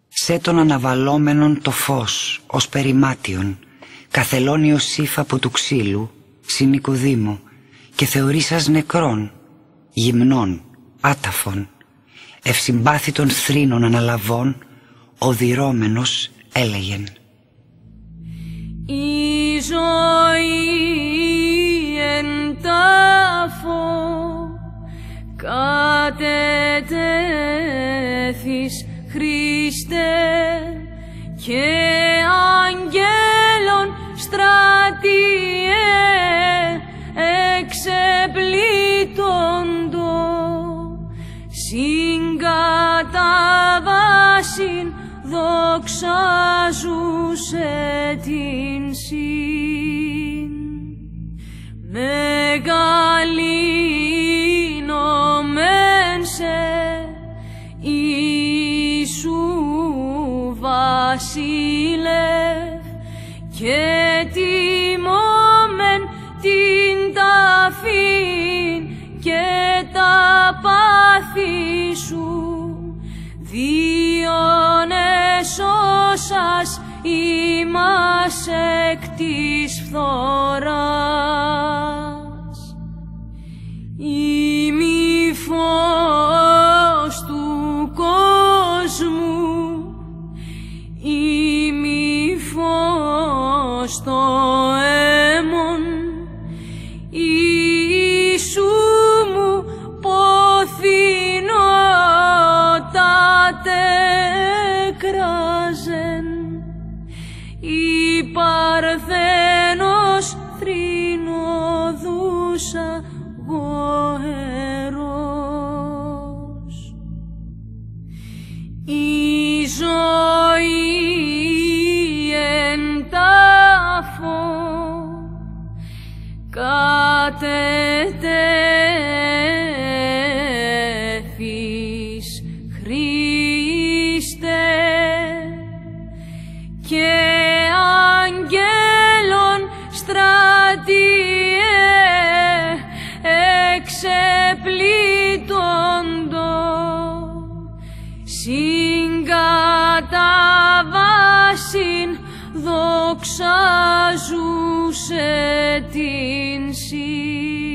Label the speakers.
Speaker 1: Σε των αναβαλόμενων το φως ως περιμάτιον, καθελώνιος σύφα από του ξύλου, συν Νικοδήμο, και θεωρήσας νεκρών, γυμνών, άταφων, ευσυμπάθητων θρήνων αναλαβών, οδυρώμενος έλεγεν.
Speaker 2: Η ζωή εν τάφο κατετέθης Χριστέ, και αγγέλων στρατιέ εξεπλήττοντο, συγκαταβάσιν δοξάζουσε την συν. Μεγαλύνομεν σε Ιησού βασίλευ, και τιμώμεν την ταφήν και τα πάθη σου, διόν εσώσας ημάς εκ της φθοράς. Ημι φως του κόσμου, ημι φως το αίμον, Ιησού μου ποθηνότατε κράζεν, η Παρθένος θρηνοδούσα γοερός. Η ζωή εν τάφο κατετέθης Χριστέ, και αγγέλων στρατιέ εξεπλήττοντο, συγκαταβάσιν δοξάζουσε την συν. Μεγαλύνομεν σε Ιησού βασίλευ, και τιμώμεν την ταφήν και τα πάθη σου, διόν εσώσας ημάς εκ της φθοράς. Ημι φως του κόσμου, ημι φως το αίμον, Ιησού μου ποθηνότατε κράζεν, η Παρθένος θρηνοδούσα γοερός. Η ζωή εν τάφο κατετέθης Χριστέ, και αγγέλων στρατιέ εξεπλήττοντο, συγκαταβάσιν δοξάζουσε την συν.